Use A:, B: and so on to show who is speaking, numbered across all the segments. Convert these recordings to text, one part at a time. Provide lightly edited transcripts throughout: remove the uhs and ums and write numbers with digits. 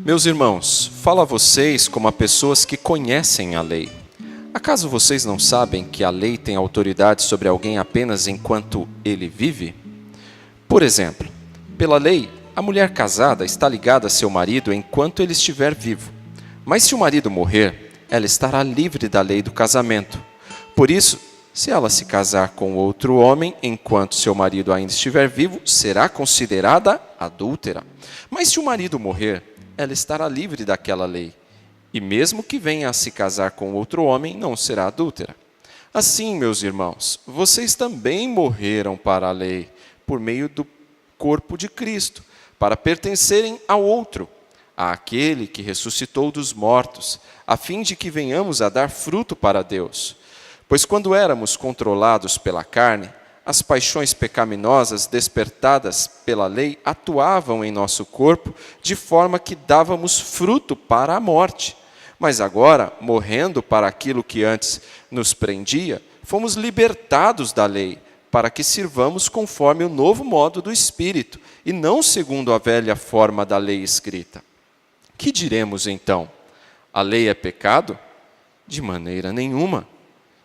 A: Meus irmãos, falo a vocês como a pessoas que conhecem a lei. Acaso vocês não sabem que a lei tem autoridade sobre alguém apenas enquanto ele vive? Por exemplo, pela lei, a mulher casada está ligada a seu marido enquanto ele estiver vivo. Mas se o marido morrer, ela estará livre da lei do casamento. Por isso, se ela se casar com outro homem enquanto seu marido ainda estiver vivo, será considerada adúltera. Mas se o marido morrer, ela estará livre daquela lei. E mesmo que venha a se casar com outro homem, não será adúltera. Assim, meus irmãos, vocês também morreram para a lei, por meio do corpo de Cristo, para pertencerem ao outro, àquele que ressuscitou dos mortos, a fim de que venhamos a dar fruto para Deus. Pois quando éramos controlados pela carne, as paixões pecaminosas despertadas pela lei atuavam em nosso corpo de forma que dávamos fruto para a morte. Mas agora, morrendo para aquilo que antes nos prendia, fomos libertados da lei, para que sirvamos conforme o novo modo do Espírito, e não segundo a velha forma da lei escrita. Que diremos então? A lei é pecado? De maneira nenhuma.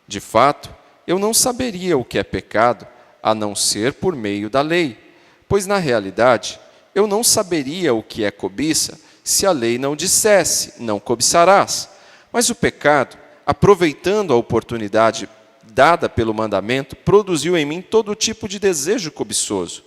A: De fato, eu não saberia o que é pecado, a não ser por meio da lei, pois na realidade, eu não saberia o que é cobiça, se a lei não dissesse, não cobiçarás. Mas o pecado, aproveitando a oportunidade dada pelo mandamento, produziu em mim todo tipo de desejo cobiçoso.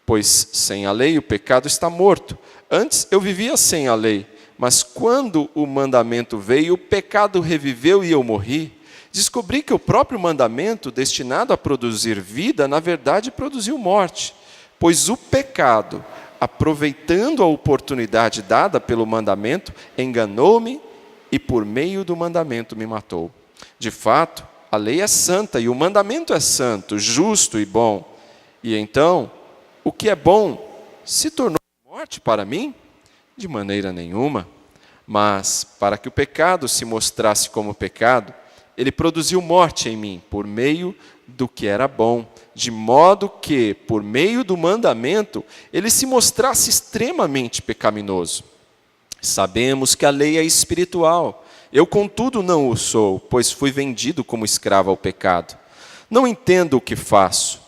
A: Pois sem a lei o pecado está morto. Antes eu vivia sem a lei, mas quando o mandamento veio, o pecado reviveu e eu morri. Descobri que o próprio mandamento, destinado a produzir vida, na verdade produziu morte. Pois o pecado, aproveitando a oportunidade dada pelo mandamento, enganou-me e por meio do mandamento me matou. De fato, a lei é santa e o mandamento é santo, justo e bom. E então, o que é bom se tornou morte para mim? De maneira nenhuma. Mas, para que o pecado se mostrasse como pecado, ele produziu morte em mim, por meio do que era bom, de modo que, por meio do mandamento, ele se mostrasse extremamente pecaminoso. Sabemos que a lei é espiritual. Eu, contudo, não o sou, pois fui vendido como escravo ao pecado. Não entendo o que faço,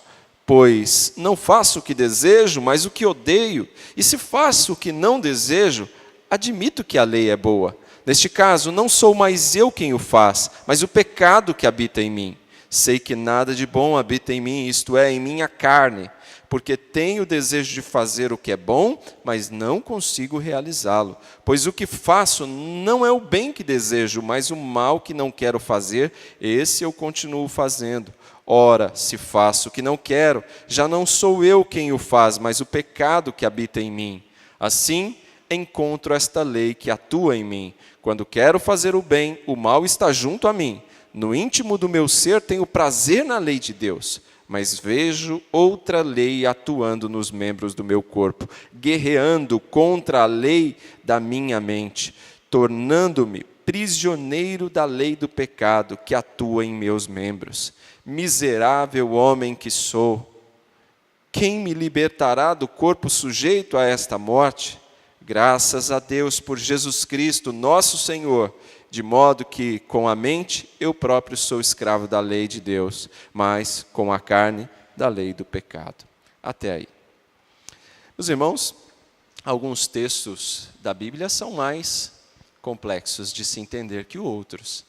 A: pois não faço o que desejo, mas o que odeio. E se faço o que não desejo, admito que a lei é boa. Neste caso, não sou mais eu quem o faz, mas o pecado que habita em mim. Sei que nada de bom habita em mim, isto é, em minha carne, porque tenho o desejo de fazer o que é bom, mas não consigo realizá-lo. Pois o que faço não é o bem que desejo, mas o mal que não quero fazer, esse eu continuo fazendo. Ora, se faço o que não quero, já não sou eu quem o faz, mas o pecado que habita em mim. Assim, encontro esta lei que atua em mim. Quando quero fazer o bem, o mal está junto a mim. No íntimo do meu ser tenho prazer na lei de Deus, mas vejo outra lei atuando nos membros do meu corpo, guerreando contra a lei da minha mente, tornando-me prisioneiro da lei do pecado que atua em meus membros. Miserável homem que sou! Quem me libertará do corpo sujeito a esta morte? Graças a Deus por Jesus Cristo, nosso Senhor, de modo que, com a mente, eu próprio sou escravo da lei de Deus, mas, com a carne, da lei do pecado. Até aí. Meus irmãos, alguns textos da Bíblia são mais complexos de se entender que outros.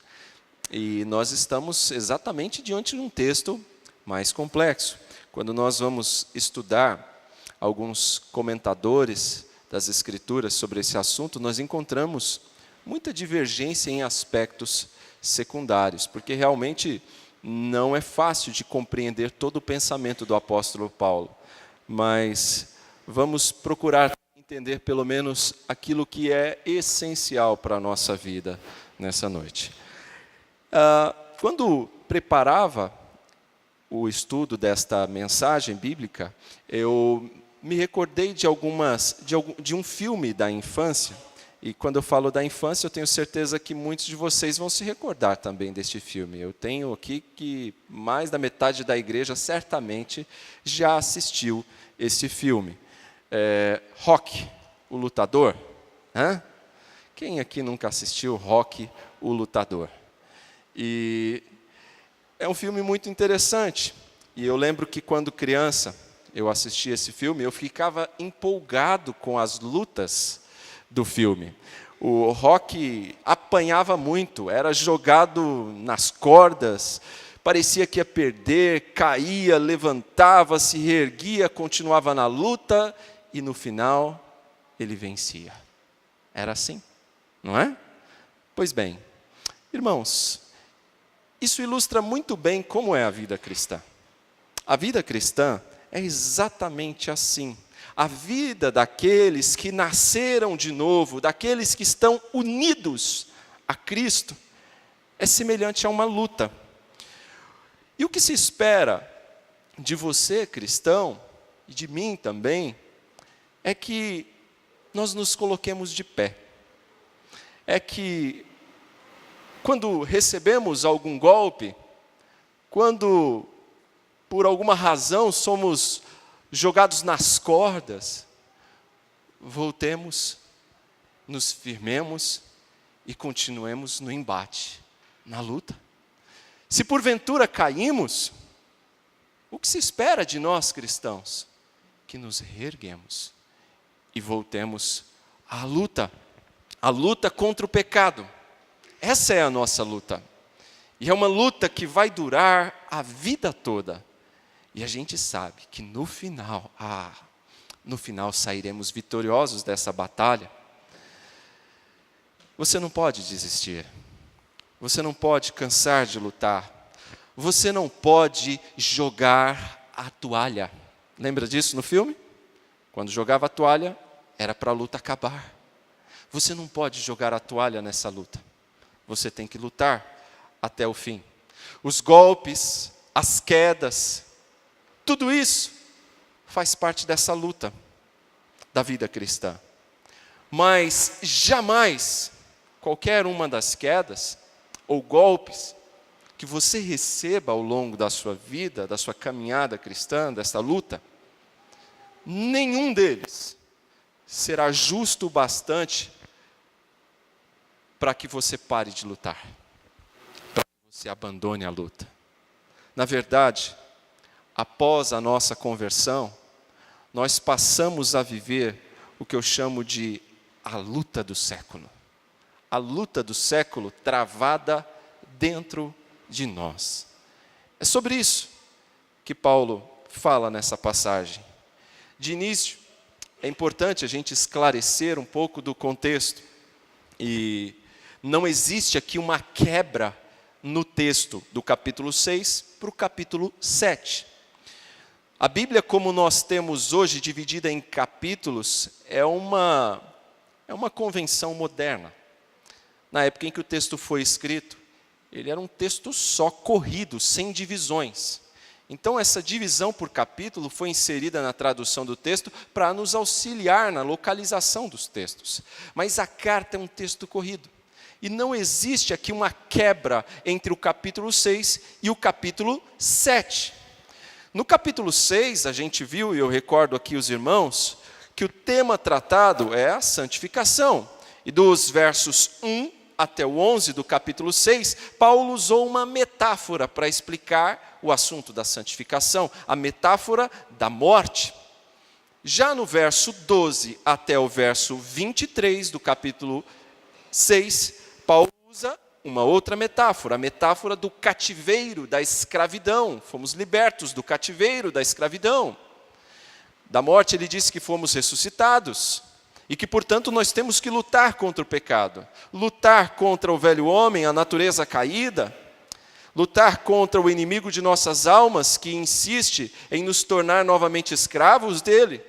A: E nós estamos exatamente diante de um texto mais complexo. Quando nós vamos estudar alguns comentadores das Escrituras sobre esse assunto, nós encontramos muita divergência em aspectos secundários, porque realmente não é fácil de compreender todo o pensamento do apóstolo Paulo, mas vamos procurar entender pelo menos aquilo que é essencial para a nossa vida nessa noite. Quando preparava o estudo desta mensagem bíblica, eu me recordei de um filme da infância E quando eu falo da infância, eu tenho certeza que muitos de vocês vão se recordar também deste filme. Eu tenho aqui que mais da metade da igreja certamente já assistiu esse filme. Rocky, o Lutador. Hã? Quem aqui nunca assistiu Rocky, o Lutador? E é um filme muito interessante. E eu lembro que quando criança eu assisti esse filme, eu ficava empolgado com as lutas do filme. O Rocky apanhava muito, era jogado nas cordas, parecia que ia perder, caía, levantava, se reerguia, continuava na luta e no final ele vencia. Era assim, não é? Pois bem, irmãos, isso ilustra muito bem como é a vida cristã. A vida cristã é exatamente assim. A vida daqueles que nasceram de novo, daqueles que estão unidos a Cristo, é semelhante a uma luta. E o que se espera de você, cristão, e de mim também, é que nós nos coloquemos de pé. É que, quando recebemos algum golpe, quando, por alguma razão, somos jogados nas cordas, voltemos, nos firmemos e continuemos no embate, na luta. Se porventura caímos, o que se espera de nós cristãos? Que nos reerguemos e voltemos à luta contra o pecado. Essa é a nossa luta. E é uma luta que vai durar a vida toda. E a gente sabe que no final sairemos vitoriosos dessa batalha. Você não pode desistir. Você não pode cansar de lutar. Você não pode jogar a toalha. Lembra disso no filme? Quando jogava a toalha, era para a luta acabar. Você não pode jogar a toalha nessa luta. Você tem que lutar até o fim. Os golpes, as quedas, tudo isso faz parte dessa luta da vida cristã. Mas jamais qualquer uma das quedas ou golpes que você receba ao longo da sua vida, da sua caminhada cristã, dessa luta, nenhum deles será justo o bastante para que você pare de lutar, para que você abandone a luta. Na verdade, após a nossa conversão, nós passamos a viver o que eu chamo de a luta do século. A luta do século travada dentro de nós. É sobre isso que Paulo fala nessa passagem. De início, é importante a gente esclarecer um pouco do contexto. E não existe aqui uma quebra no texto do capítulo 6 para o capítulo 7. A Bíblia, como nós temos hoje, dividida em capítulos, é uma convenção moderna. Na época em que o texto foi escrito, ele era um texto só, corrido, sem divisões. Então, essa divisão por capítulo foi inserida na tradução do texto para nos auxiliar na localização dos textos. Mas a carta é um texto corrido. E não existe aqui uma quebra entre o capítulo 6 e o capítulo 7. No capítulo 6, a gente viu, e eu recordo aqui os irmãos, que o tema tratado é a santificação. E dos versos 1 até o 11 do capítulo 6, Paulo usou uma metáfora para explicar o assunto da santificação, a metáfora da morte. Já no verso 12 até o verso 23 do capítulo 6, Paulo usa uma outra metáfora, a metáfora do cativeiro, da escravidão. Fomos libertos do cativeiro, da escravidão. Da morte ele disse que fomos ressuscitados e que, portanto, nós temos que lutar contra o pecado. Lutar contra o velho homem, a natureza caída. Lutar contra o inimigo de nossas almas, que insiste em nos tornar novamente escravos dele.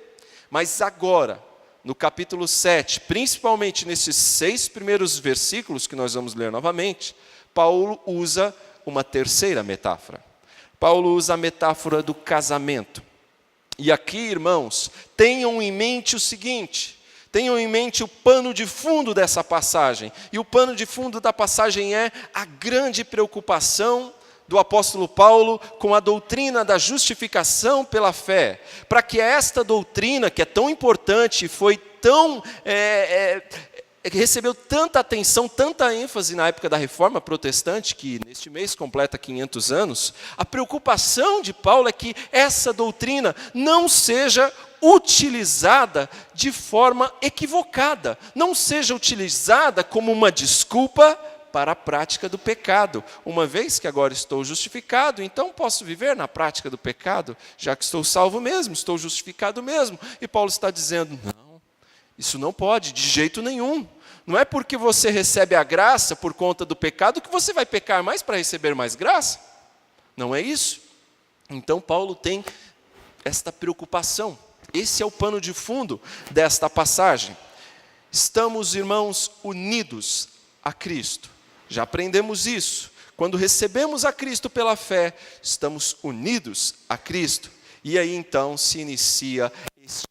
A: Mas agora, no capítulo 7, principalmente nesses 6 primeiros versículos que nós vamos ler novamente, Paulo usa uma terceira metáfora. Paulo usa a metáfora do casamento. E aqui, irmãos, tenham em mente o seguinte: Tenham em mente o pano de fundo dessa passagem. E o pano de fundo da passagem é a grande preocupação do apóstolo Paulo com a doutrina da justificação pela fé. Para que esta doutrina, que é tão importante, foi tão... recebeu tanta atenção, tanta ênfase na época da Reforma Protestante, que neste mês completa 500 anos, a preocupação de Paulo é que essa doutrina não seja utilizada de forma equivocada, não seja utilizada como uma desculpa para a prática do pecado. Uma vez que agora estou justificado, então posso viver na prática do pecado, já que estou salvo mesmo, estou justificado mesmo. E Paulo está dizendo, não, isso não pode, de jeito nenhum. Não é porque você recebe a graça por conta do pecado que você vai pecar mais para receber mais graça. Não é isso. Então Paulo tem esta preocupação. Esse é o pano de fundo desta passagem. Estamos, irmãos, unidos a Cristo. Já aprendemos isso. Quando recebemos a Cristo pela fé, estamos unidos a Cristo. E aí então se inicia este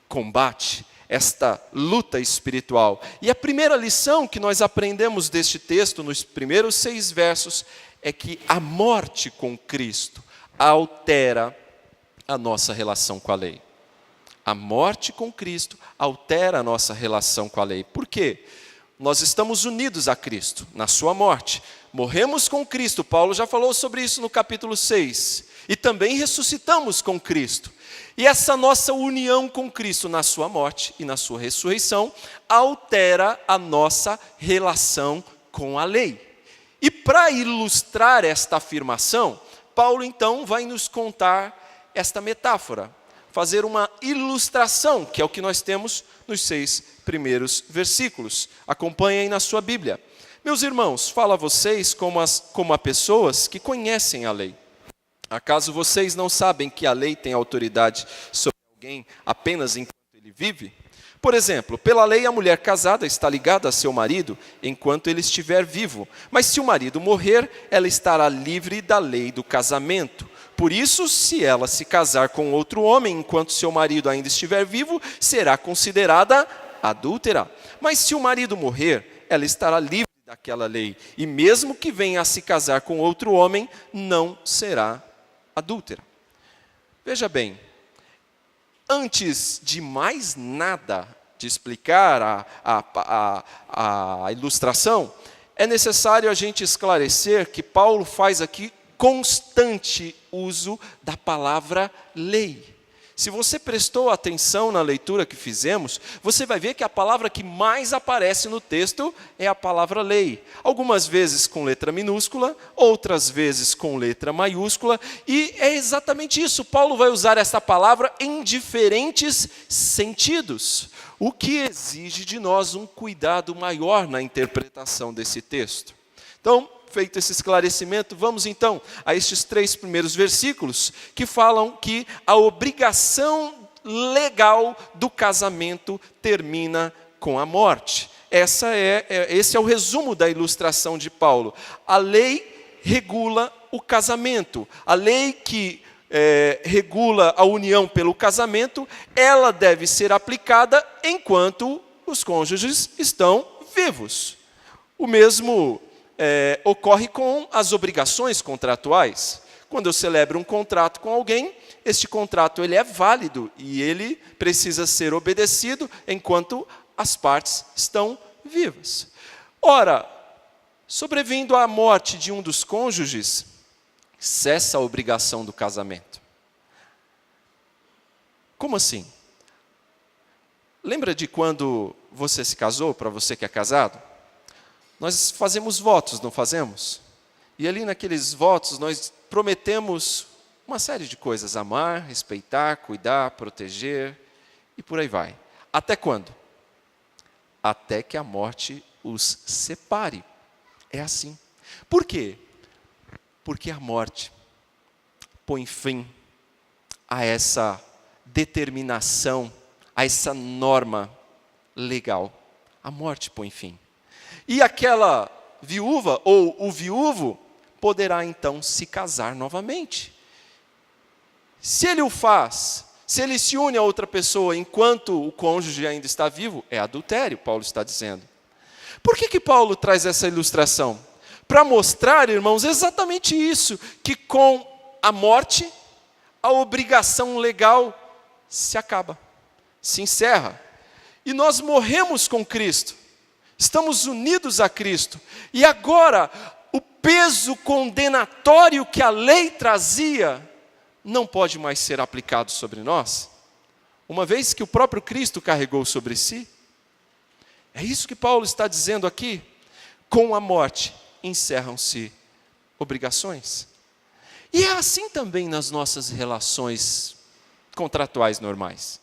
A: combate, esta luta espiritual. E a primeira lição que nós aprendemos deste texto, nos primeiros 6 versos, é que a morte com Cristo altera a nossa relação com a lei. A morte com Cristo altera a nossa relação com a lei. Por quê? Nós estamos unidos a Cristo, na sua morte. Morremos com Cristo, Paulo já falou sobre isso no capítulo 6. E também ressuscitamos com Cristo. E essa nossa união com Cristo na sua morte e na sua ressurreição altera a nossa relação com a lei. E para ilustrar esta afirmação, Paulo então vai nos contar esta metáfora, fazer uma ilustração, que é o que nós temos nos 6 primeiros versículos. Acompanhem na sua Bíblia. Meus irmãos, falo a vocês como a pessoas que conhecem a lei. Acaso vocês não sabem que a lei tem autoridade sobre alguém apenas enquanto ele vive? Por exemplo, pela lei a mulher casada está ligada a seu marido enquanto ele estiver vivo. Mas se o marido morrer, ela estará livre da lei do casamento. Por isso, se ela se casar com outro homem enquanto seu marido ainda estiver vivo, será considerada adúltera. Mas se o marido morrer, ela estará livre daquela lei. E mesmo que venha a se casar com outro homem, não será adúltera. Veja bem, antes de mais nada de explicar a ilustração, é necessário a gente esclarecer que Paulo faz aqui constante uso da palavra lei. Se você prestou atenção na leitura que fizemos, você vai ver que a palavra que mais aparece no texto é a palavra lei. Algumas vezes com letra minúscula, outras vezes com letra maiúscula, e é exatamente isso. Paulo vai usar essa palavra em diferentes sentidos, o que exige de nós um cuidado maior na interpretação desse texto. Então, feito esse esclarecimento, vamos então a estes 3 primeiros versículos que falam que a obrigação legal do casamento termina com a morte. Esse é o resumo da ilustração de Paulo. A lei regula o casamento. A lei que regula a união pelo casamento, ela deve ser aplicada enquanto os cônjuges estão vivos. O mesmo ocorre com as obrigações contratuais. Quando eu celebro um contrato com alguém, este contrato ele é válido e ele precisa ser obedecido enquanto as partes estão vivas. Ora, sobrevindo à morte de um dos cônjuges, cessa a obrigação do casamento. Como assim? Lembra de quando você se casou, para você que é casado? Nós fazemos votos, não fazemos? E ali naqueles votos nós prometemos uma série de coisas: amar, respeitar, cuidar, proteger e por aí vai. Até quando? Até que a morte os separe. É assim. Por quê? Porque a morte põe fim a essa determinação, a essa norma legal. A morte põe fim. E aquela viúva ou o viúvo poderá então se casar novamente. Se ele o faz, Se ele se une a outra pessoa enquanto o cônjuge ainda está vivo, é adultério, Paulo está dizendo. Por que Paulo traz essa ilustração? Para mostrar, irmãos, exatamente isso, que com a morte, a obrigação legal se acaba, se encerra. E nós morremos com Cristo, estamos unidos a Cristo. E agora, o peso condenatório que a lei trazia, não pode mais ser aplicado sobre nós, uma vez que o próprio Cristo carregou sobre si. É isso que Paulo está dizendo aqui. Com a morte, encerram-se obrigações. E é assim também nas nossas relações contratuais normais.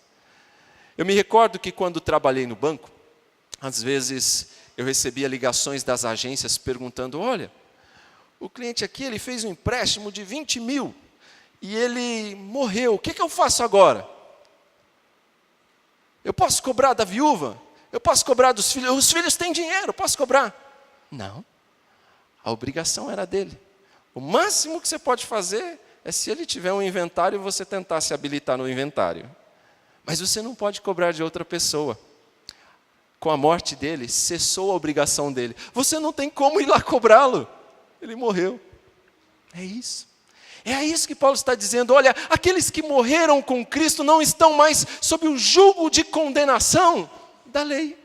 A: Eu me recordo que quando trabalhei no banco, às vezes eu recebia ligações das agências perguntando: olha, o cliente aqui ele fez um empréstimo de 20 mil e ele morreu, o que eu faço agora? Eu posso cobrar da viúva? Eu posso cobrar dos filhos? Os filhos têm dinheiro, eu posso cobrar? Não, a obrigação era dele. O máximo que você pode fazer é, se ele tiver um inventário, você tentar se habilitar no inventário. Mas você não pode cobrar de outra pessoa. Com a morte dele, cessou a obrigação dele. Você não tem como ir lá cobrá-lo. Ele morreu. É isso. É a isso que Paulo está dizendo. Olha, aqueles que morreram com Cristo não estão mais sob o jugo de condenação da lei.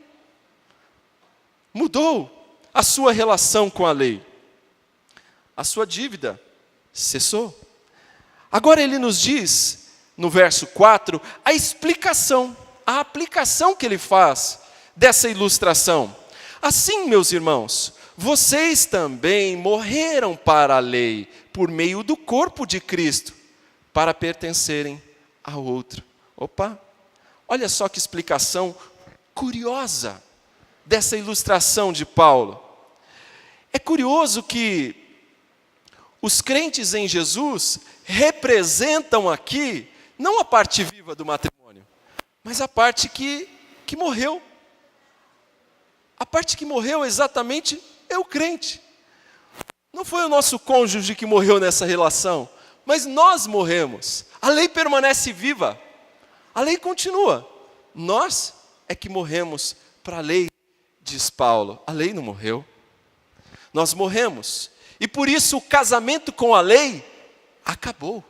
A: Mudou a sua relação com a lei. A sua dívida cessou. Agora ele nos diz, no verso 4, a explicação, a aplicação que ele faz dessa ilustração. Assim, meus irmãos, vocês também morreram para a lei, por meio do corpo de Cristo, para pertencerem ao outro. Opa, olha só que explicação curiosa dessa ilustração de Paulo. É curioso que os crentes em Jesus representam aqui, não a parte viva do matrimônio, mas a parte que morreu. A parte que morreu exatamente é o crente. Não foi o nosso cônjuge que morreu nessa relação, mas nós morremos. A lei permanece viva, a lei continua. Nós é que morremos para a lei, diz Paulo. A lei não morreu. Nós morremos. E por isso o casamento com a lei acabou.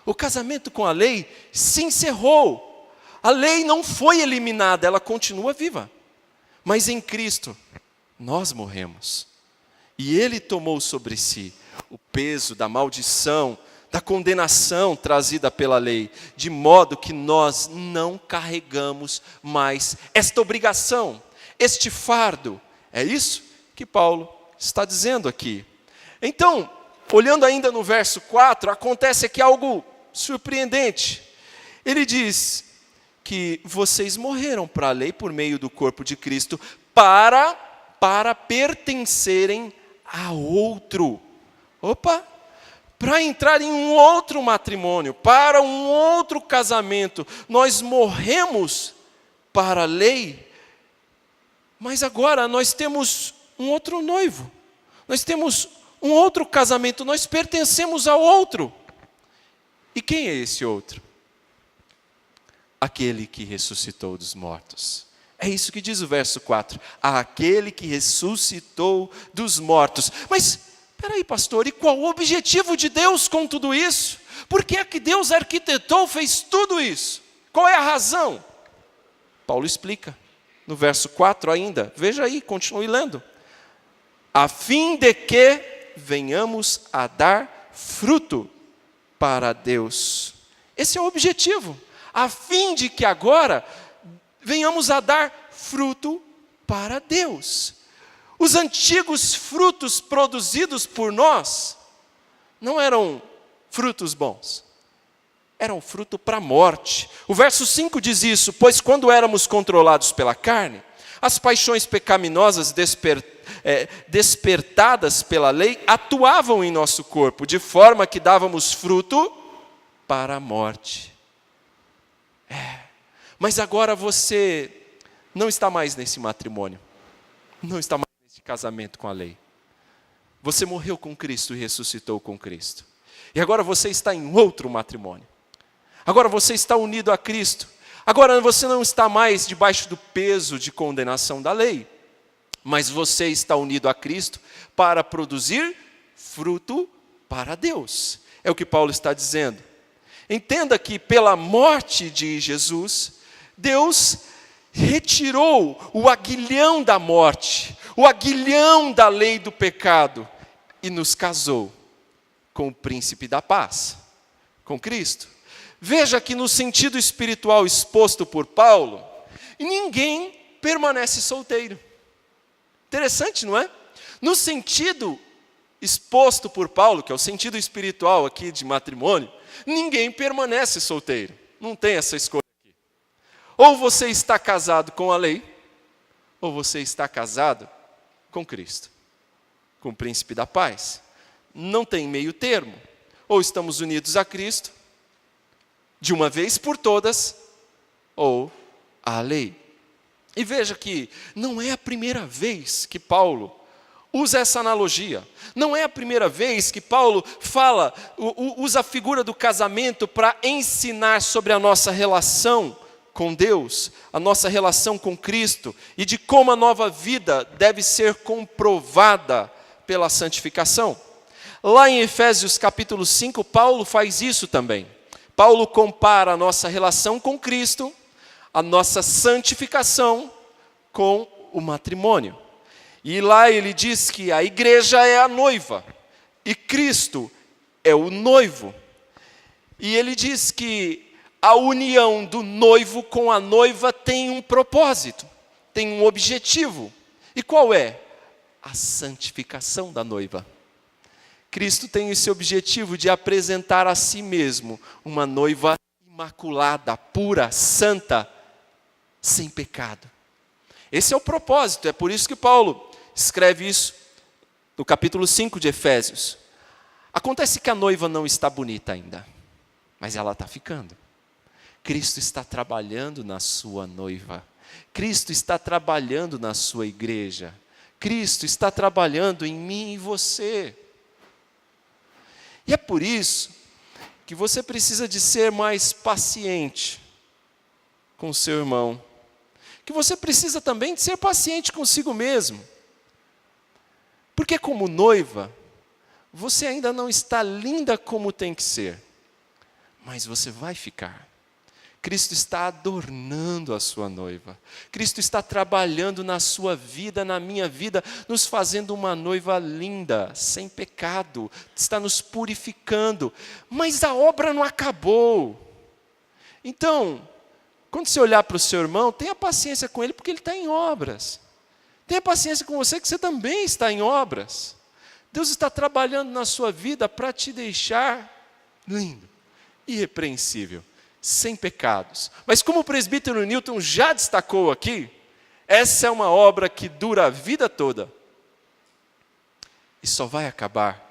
A: O casamento com a lei se encerrou. A lei não foi eliminada, ela continua viva. Mas em Cristo, nós morremos. E Ele tomou sobre si o peso da maldição, da condenação trazida pela lei, de modo que nós não carregamos mais esta obrigação, este fardo. É isso que Paulo está dizendo aqui. Então, olhando ainda no verso 4, acontece aqui algo surpreendente. Ele diz que vocês morreram para a lei por meio do corpo de Cristo, para pertencerem a outro. Opa! Para entrar em um outro matrimônio, para um outro casamento. Nós morremos para a lei, mas agora nós temos um outro noivo. Nós temos um outro casamento, nós pertencemos a outro. E quem é esse outro? Aquele que ressuscitou dos mortos. É isso que diz o verso 4. Aquele que ressuscitou dos mortos. Mas, espera aí, pastor, e qual o objetivo de Deus com tudo isso? Por que é que Deus arquitetou, fez tudo isso? Qual é a razão? Paulo explica, no verso 4 ainda. Veja aí, continue lendo. A fim de que venhamos a dar fruto para Deus. Esse é o objetivo. A fim de que agora venhamos a dar fruto para Deus. Os antigos frutos produzidos por nós não eram frutos bons, eram fruto para a morte. O verso 5 diz isso: pois quando éramos controlados pela carne, as paixões pecaminosas despertadas pela lei atuavam em nosso corpo, de forma que dávamos fruto para a morte. Mas agora você não está mais nesse matrimônio, não está mais nesse casamento com a lei. Você morreu com Cristo e ressuscitou com Cristo. E agora você está em outro matrimônio. Agora você está unido a Cristo. Agora você não está mais debaixo do peso de condenação da lei, mas você está unido a Cristo para produzir fruto para Deus. É o que Paulo está dizendo. Entenda que pela morte de Jesus, Deus retirou o aguilhão da morte, o aguilhão da lei do pecado e nos casou com o príncipe da paz, com Cristo. Veja que no sentido espiritual exposto por Paulo, ninguém permanece solteiro. Interessante, não é? No sentido exposto por Paulo, que é o sentido espiritual aqui de matrimônio, ninguém permanece solteiro. Não tem essa escolha aqui. Ou você está casado com a lei, ou você está casado com Cristo, com o príncipe da paz. Não tem meio termo. Ou estamos unidos a Cristo, de uma vez por todas, ou à lei. E veja que não é a primeira vez que Paulo usa essa analogia. Não é a primeira vez que Paulo usa a figura do casamento para ensinar sobre a nossa relação com Deus, a nossa relação com Cristo, e de como a nova vida deve ser comprovada pela santificação. Lá em Efésios capítulo 5, Paulo faz isso também. Paulo compara a nossa relação com Cristo, a nossa santificação com o matrimônio. E lá ele diz que a igreja é a noiva e Cristo é o noivo. E ele diz que a união do noivo com a noiva tem um propósito, tem um objetivo. E qual é? A santificação da noiva. Cristo tem esse objetivo de apresentar a si mesmo uma noiva imaculada, pura, santa, sem pecado. Esse é o propósito, é por isso que Paulo escreve isso no capítulo 5 de Efésios. Acontece que a noiva não está bonita ainda, mas ela está ficando. Cristo está trabalhando na sua noiva. Cristo está trabalhando na sua igreja. Cristo está trabalhando em mim e você. E é por isso que você precisa de ser mais paciente com o seu irmão. Que você precisa também de ser paciente consigo mesmo. Porque como noiva, você ainda não está linda como tem que ser. Mas você vai ficar. Cristo está adornando a sua noiva. Cristo está trabalhando na sua vida, na minha vida, nos fazendo uma noiva linda, sem pecado. Está nos purificando. Mas a obra não acabou. Então, quando você olhar para o seu irmão, tenha paciência com ele, porque ele está em obras. Tenha paciência com você, que você também está em obras. Deus está trabalhando na sua vida para te deixar lindo, irrepreensível, sem pecados. Mas como o presbítero Newton já destacou aqui, essa é uma obra que dura a vida toda. E só vai acabar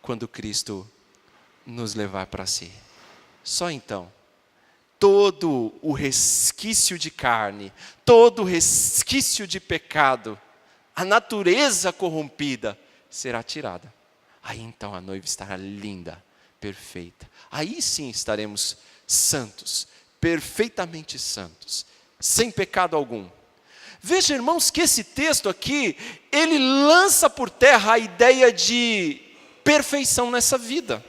A: quando Cristo nos levar para si. Só então. Todo o resquício de carne, todo o resquício de pecado, a natureza corrompida será tirada. Aí então a noiva estará linda, perfeita. Aí sim estaremos santos, perfeitamente santos, sem pecado algum. Veja, irmãos, que esse texto aqui, ele lança por terra a ideia de perfeição nessa vida.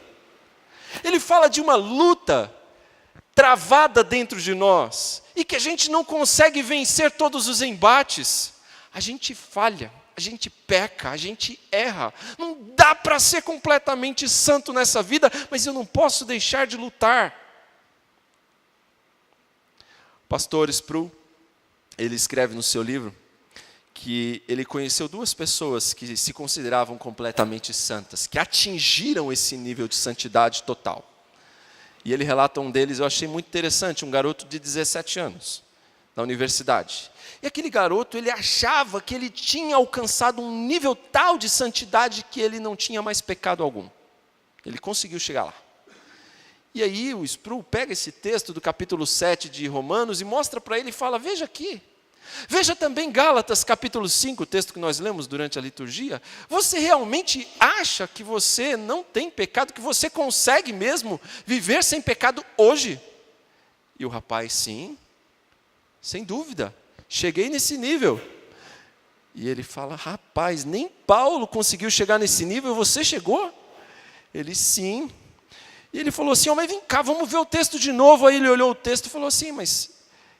A: Ele fala de uma luta travada dentro de nós, e que a gente não consegue vencer todos os embates. A gente falha, a gente peca, a gente erra. Não dá para ser completamente santo nessa vida, mas eu não posso deixar de lutar. O pastor Sproul, ele escreve no seu livro que ele conheceu duas pessoas que se consideravam completamente santas, que atingiram esse nível de santidade total. E ele relata um deles, eu achei muito interessante, um garoto de 17 anos, na universidade. E aquele garoto, ele achava que ele tinha alcançado um nível tal de santidade que ele não tinha mais pecado algum. Ele conseguiu chegar lá. E aí o Sproul pega esse texto do capítulo 7 de Romanos e mostra para ele e fala, veja aqui, Veja também Gálatas capítulo 5, o texto que nós lemos durante a liturgia. Você realmente acha que você não tem pecado, que você consegue mesmo viver sem pecado hoje? E o rapaz, sim, sem dúvida, cheguei nesse nível. E ele fala, rapaz, nem Paulo conseguiu chegar nesse nível, você chegou? Ele, sim. E ele falou assim, mas vem cá, vamos ver o texto de novo. Aí ele olhou o texto e falou assim, mas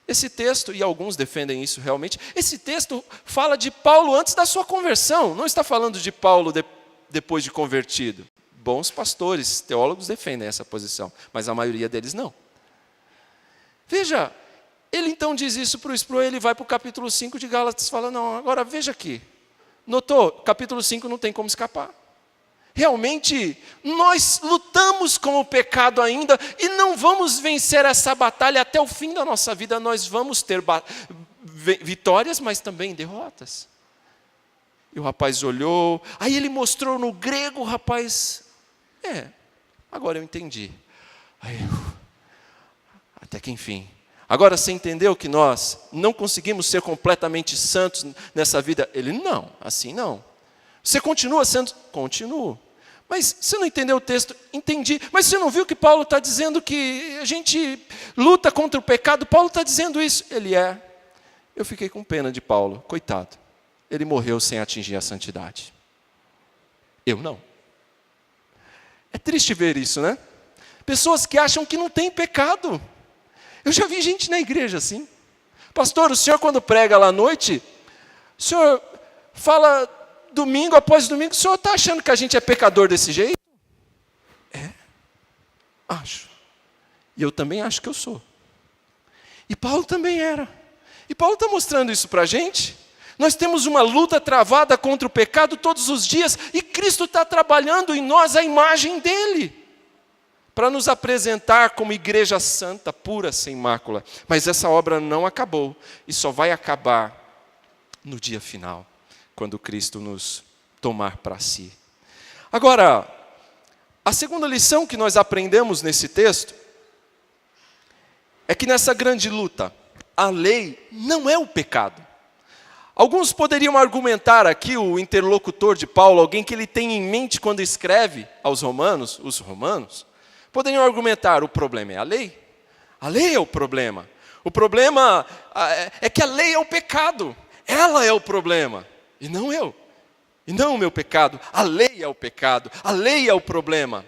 A: esse texto, e alguns defendem isso realmente, esse texto fala de Paulo antes da sua conversão, não está falando de Paulo depois de convertido. Bons pastores, teólogos defendem essa posição, mas a maioria deles não. Veja, ele então diz isso para o Sproul, ele vai para o capítulo 5 de Gálatas e fala, não, agora veja aqui, notou? Capítulo 5 não tem como escapar. Realmente, nós lutamos com o pecado ainda e não vamos vencer essa batalha até o fim da nossa vida. Nós vamos ter vitórias, mas também derrotas. E o rapaz olhou, aí ele mostrou no grego, o rapaz, agora eu entendi. Aí, até que enfim. Agora você entendeu que nós não conseguimos ser completamente santos nessa vida? Ele, não, assim não. Você continua sendo? Continuo. Mas você não entendeu o texto? Entendi. Mas você não viu que Paulo está dizendo que a gente luta contra o pecado? Paulo está dizendo isso. Ele é. Eu fiquei com pena de Paulo. Coitado. Ele morreu sem atingir a santidade. Eu não. É triste ver isso, né? Pessoas que acham que não tem pecado. Eu já vi gente na igreja assim. Pastor, o senhor quando prega lá à noite, o senhor fala domingo após domingo, o senhor está achando que a gente é pecador desse jeito? Acho. E eu também acho que eu sou. E Paulo também era. E Paulo está mostrando isso para a gente. Nós temos uma luta travada contra o pecado todos os dias, e Cristo está trabalhando em nós a imagem dele, para nos apresentar como igreja santa, pura, sem mácula. Mas essa obra não acabou, e só vai acabar no dia final, quando Cristo nos tomar para si. Agora, a segunda lição que nós aprendemos nesse texto é que nessa grande luta, a lei não é o pecado. Alguns poderiam argumentar aqui, o interlocutor de Paulo, alguém que ele tem em mente quando escreve aos romanos, os romanos, poderiam argumentar, o problema é a lei. A lei é o problema. O problema é que a lei é o pecado. Ela é o problema. E não eu. E não o meu pecado. A lei é o pecado. A lei é o problema.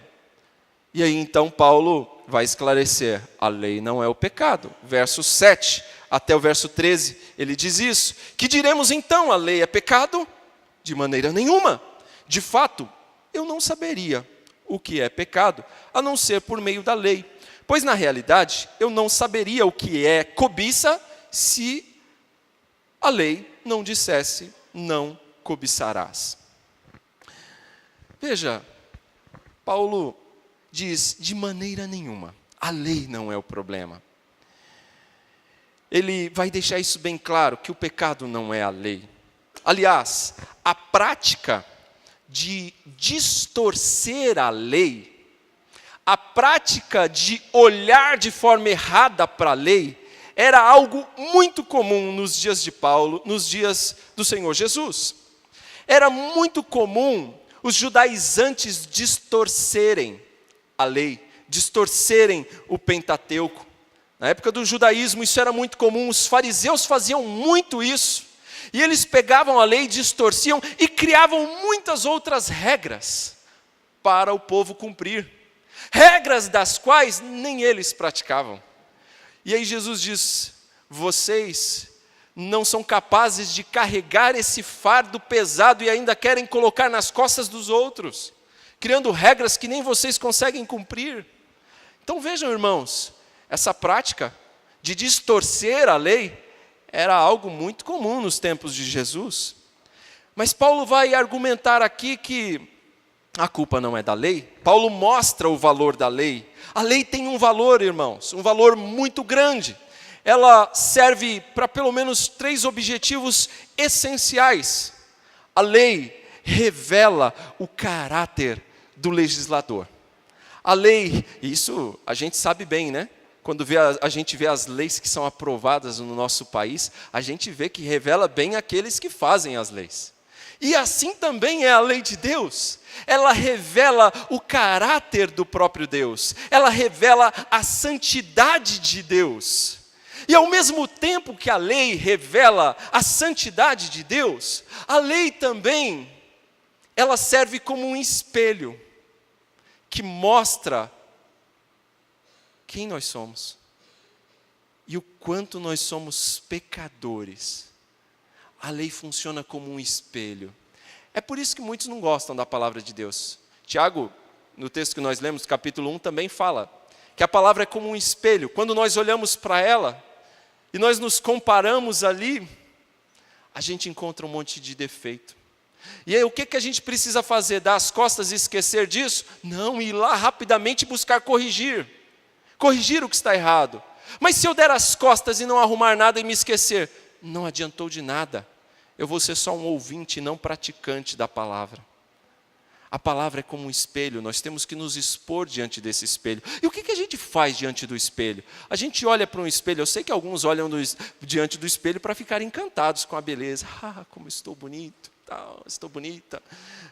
A: E aí então Paulo vai esclarecer. A lei não é o pecado. Verso 7 até o verso 13, ele diz isso. Que diremos então? A lei é pecado? De maneira nenhuma. De fato, eu não saberia o que é pecado, a não ser por meio da lei. Pois na realidade, eu não saberia o que é cobiça se a lei não dissesse não cobiçarás. Veja, Paulo diz de maneira nenhuma, a lei não é o problema. Ele vai deixar isso bem claro, que o pecado não é a lei. Aliás, a prática de distorcer a lei, a prática de olhar de forma errada para a lei, era algo muito comum nos dias de Paulo, nos dias do Senhor Jesus. Era muito comum os judaizantes distorcerem a lei, distorcerem o Pentateuco. Na época do judaísmo isso era muito comum, os fariseus faziam muito isso. E eles pegavam a lei, distorciam e criavam muitas outras regras para o povo cumprir. Regras das quais nem eles praticavam. E aí Jesus diz, vocês não são capazes de carregar esse fardo pesado e ainda querem colocar nas costas dos outros, criando regras que nem vocês conseguem cumprir. Então vejam, irmãos, essa prática de distorcer a lei era algo muito comum nos tempos de Jesus. Mas Paulo vai argumentar aqui que a culpa não é da lei. Paulo mostra o valor da lei. A lei tem um valor, irmãos, um valor muito grande. Ela serve para pelo menos 3 objetivos essenciais. A lei revela o caráter do legislador. A lei, isso a gente sabe bem, né? quando a gente vê as leis que são aprovadas no nosso país, a gente vê que revela bem aqueles que fazem as leis. E assim também é a lei de Deus. Ela revela o caráter do próprio Deus. Ela revela a santidade de Deus. E ao mesmo tempo que a lei revela a santidade de Deus, a lei também, ela serve como um espelho que mostra quem nós somos e o quanto nós somos pecadores. A lei funciona como um espelho. É por isso que muitos não gostam da palavra de Deus. Tiago, no texto que nós lemos, capítulo 1, também fala que a palavra é como um espelho. Quando nós olhamos para ela e nós nos comparamos ali, a gente encontra um monte de defeito. E aí o que a gente precisa fazer? Dar as costas e esquecer disso? Não, ir lá rapidamente buscar corrigir. Corrigir o que está errado. Mas se eu der as costas e não arrumar nada e me esquecer, não adiantou de nada. Eu vou ser só um ouvinte e não praticante da palavra. A palavra é como um espelho, nós temos que nos expor diante desse espelho. E o que a gente faz diante do espelho? A gente olha para um espelho, eu sei que alguns olham diante do espelho para ficarem encantados com a beleza. Ah, como estou bonito, estou bonita.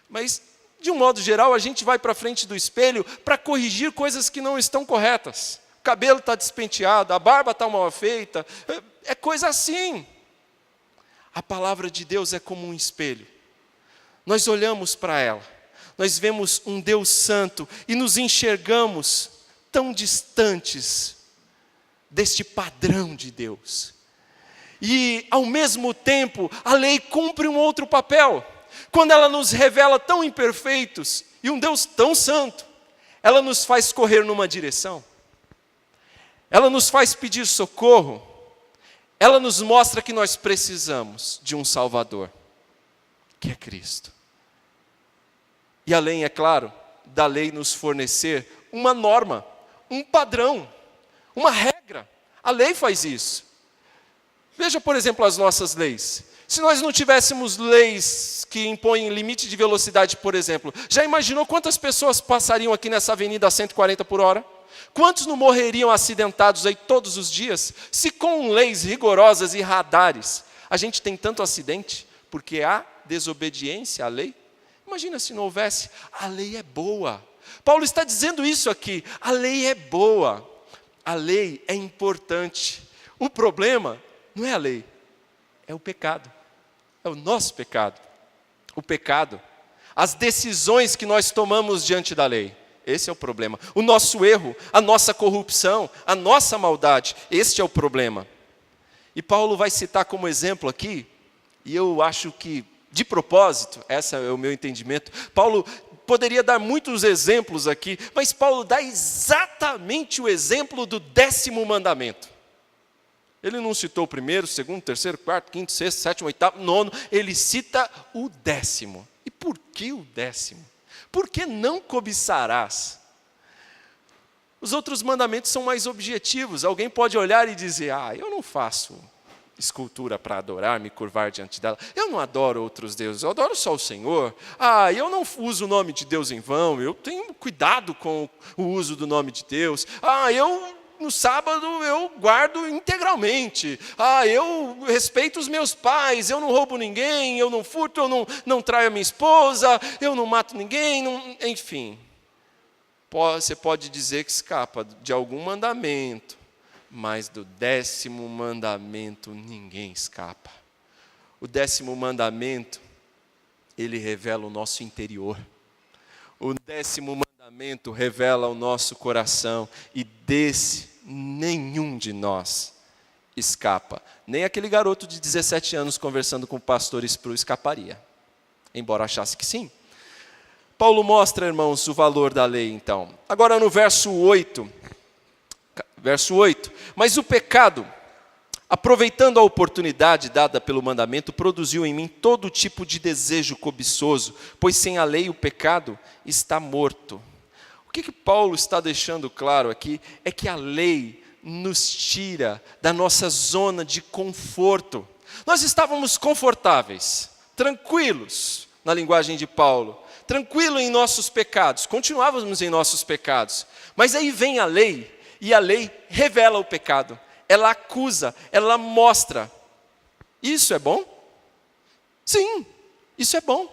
A: Mas, de um modo geral, a gente vai para frente do espelho para corrigir coisas que não estão corretas. O cabelo está despenteado, a barba está mal feita, é coisa assim. A palavra de Deus é como um espelho. Nós olhamos para ela, nós vemos um Deus santo e nos enxergamos tão distantes deste padrão de Deus. E, ao mesmo tempo, a lei cumpre um outro papel. Quando ela nos revela tão imperfeitos e um Deus tão santo, ela nos faz correr numa direção. Ela nos faz pedir socorro. Ela nos mostra que nós precisamos de um Salvador, que é Cristo. E além, é claro, da lei nos fornecer uma norma, um padrão, uma regra. A lei faz isso. Veja, por exemplo, as nossas leis. Se nós não tivéssemos leis que impõem limite de velocidade, por exemplo, já imaginou quantas pessoas passariam aqui nessa avenida a 140 por hora? Quantos não morreriam acidentados aí todos os dias? Se com leis rigorosas e radares, a gente tem tanto acidente, porque há desobediência à lei? Imagina se não houvesse. A lei é boa. Paulo está dizendo isso aqui. A lei é boa. A lei é importante. O problema não é a lei, é o pecado. É o nosso pecado. O pecado. As decisões que nós tomamos diante da lei. Esse é o problema. O nosso erro, a nossa corrupção, a nossa maldade. Este é o problema. E Paulo vai citar como exemplo aqui, e eu acho que, de propósito, esse é o meu entendimento, Paulo poderia dar muitos exemplos aqui, mas Paulo dá exatamente o exemplo do 10º mandamento. Ele não citou o primeiro, segundo, terceiro, quarto, quinto, sexto, sétimo, oitavo, nono, ele cita o 10º. E por que o 10º? Por que não cobiçarás? Os outros mandamentos são mais objetivos. Alguém pode olhar e dizer, eu não faço escultura para adorar, me curvar diante dela. Eu não adoro outros deuses, eu adoro só o Senhor. Eu não uso o nome de Deus em vão, eu tenho cuidado com o uso do nome de Deus. No sábado eu guardo integralmente. Eu respeito os meus pais, eu não roubo ninguém, eu não furto, eu não traio a minha esposa, eu não mato ninguém, enfim. Você pode dizer que escapa de algum mandamento, mas do 10º mandamento ninguém escapa. O 10º mandamento, ele revela o nosso interior. O 10º mandamento revela o nosso coração, e desse nenhum de nós escapa. Nem aquele garoto de 17 anos conversando com o pastor Spru escaparia, embora achasse que sim. Paulo mostra, irmãos, o valor da lei, então. Agora no verso 8, mas o pecado, aproveitando a oportunidade dada pelo mandamento, produziu em mim todo tipo de desejo cobiçoso, pois sem a lei o pecado está morto. O que Paulo está deixando claro aqui é que a lei nos tira da nossa zona de conforto. Nós estávamos confortáveis, tranquilos, na linguagem de Paulo, tranquilo em nossos pecados, continuávamos em nossos pecados, mas aí vem a lei, e a lei revela o pecado. Ela acusa, ela mostra. Isso é bom? Sim, isso é bom.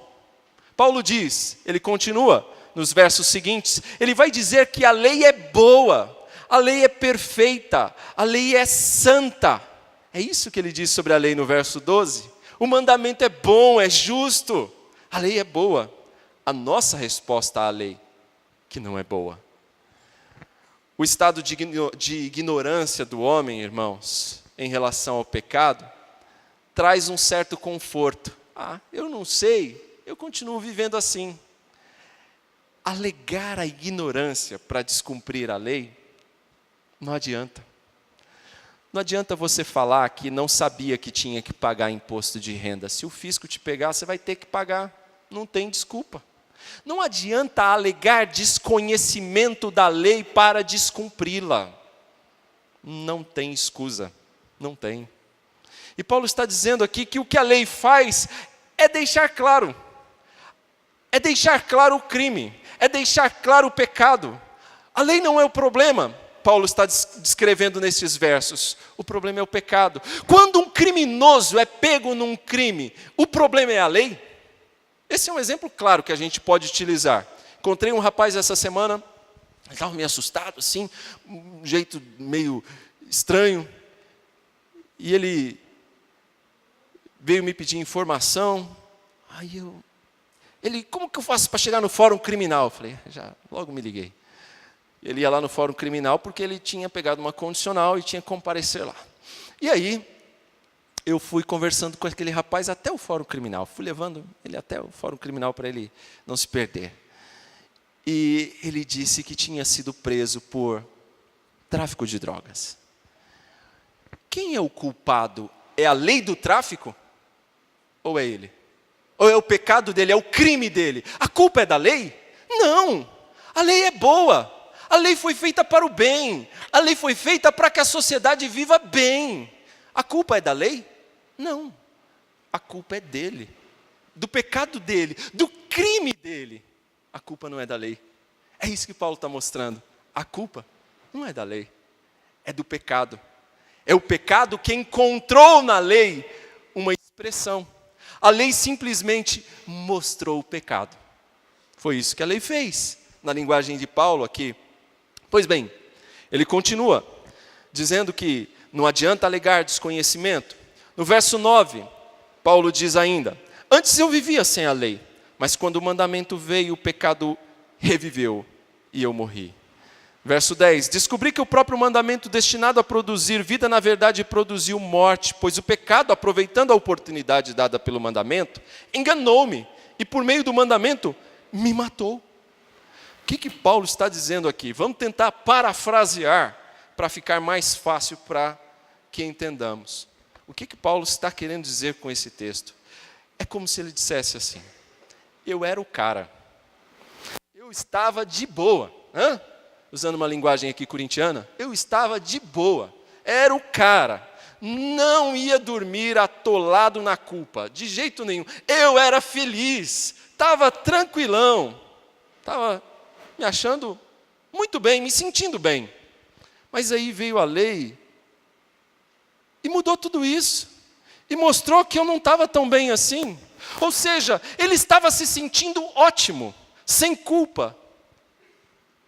A: Paulo diz, ele continua nos versos seguintes, ele vai dizer que a lei é boa, a lei é perfeita, a lei é santa. É isso que ele diz sobre a lei no verso 12. O mandamento é bom, é justo, a lei é boa. A nossa resposta à lei, que não é boa. O estado de ignorância do homem, irmãos, em relação ao pecado, traz um certo conforto. Eu não sei, eu continuo vivendo assim. Alegar a ignorância para descumprir a lei, não adianta. Não adianta você falar que não sabia que tinha que pagar imposto de renda. Se o fisco te pegar, você vai ter que pagar. Não tem desculpa. Não adianta alegar desconhecimento da lei para descumpri-la. Não tem escusa. Não tem. E Paulo está dizendo aqui que o que a lei faz é deixar claro. É deixar claro o crime. É deixar claro o pecado. A lei não é o problema. Paulo está descrevendo nesses versos. O problema é o pecado. Quando um criminoso é pego num crime, o problema é a lei? Esse é um exemplo claro que a gente pode utilizar. Encontrei um rapaz essa semana, ele estava meio assustado, assim, um jeito meio estranho. E ele veio me pedir informação. Como que eu faço para chegar no fórum criminal? Eu falei, já logo me liguei. Ele ia lá no fórum criminal porque ele tinha pegado uma condicional e tinha que comparecer lá. E aí, eu fui conversando com aquele rapaz até o fórum criminal. Fui levando ele até o fórum criminal para ele não se perder. E ele disse que tinha sido preso por tráfico de drogas. Quem é o culpado? É a lei do tráfico? Ou é ele? Ou é o pecado dele? É o crime dele? A culpa é da lei? Não! A lei é boa. A lei foi feita para o bem. A lei foi feita para que a sociedade viva bem. A culpa é da lei? Não. A culpa é dele. Do pecado dele. Do crime dele. A culpa não é da lei. É isso que Paulo está mostrando. A culpa não é da lei. É do pecado. É o pecado que encontrou na lei uma expressão. A lei simplesmente mostrou o pecado. Foi isso que a lei fez. Na linguagem de Paulo aqui. Pois bem, ele continua dizendo que não adianta alegar desconhecimento. No verso 9, Paulo diz ainda, antes eu vivia sem a lei, mas quando o mandamento veio, o pecado reviveu e eu morri. Verso 10, descobri que o próprio mandamento destinado a produzir vida, na verdade, produziu morte, pois o pecado, aproveitando a oportunidade dada pelo mandamento, enganou-me e por meio do mandamento me matou. O que Paulo está dizendo aqui? Vamos tentar parafrasear para ficar mais fácil para que entendamos. O que Paulo está querendo dizer com esse texto? É como se ele dissesse assim, eu era o cara, eu estava de boa, usando uma linguagem aqui corintiana, eu estava de boa, era o cara, não ia dormir atolado na culpa, de jeito nenhum, eu era feliz, estava tranquilão, estava me achando muito bem, me sentindo bem. Mas aí veio a lei e mudou tudo isso. E mostrou que eu não estava tão bem assim. Ou seja, ele estava se sentindo ótimo, sem culpa.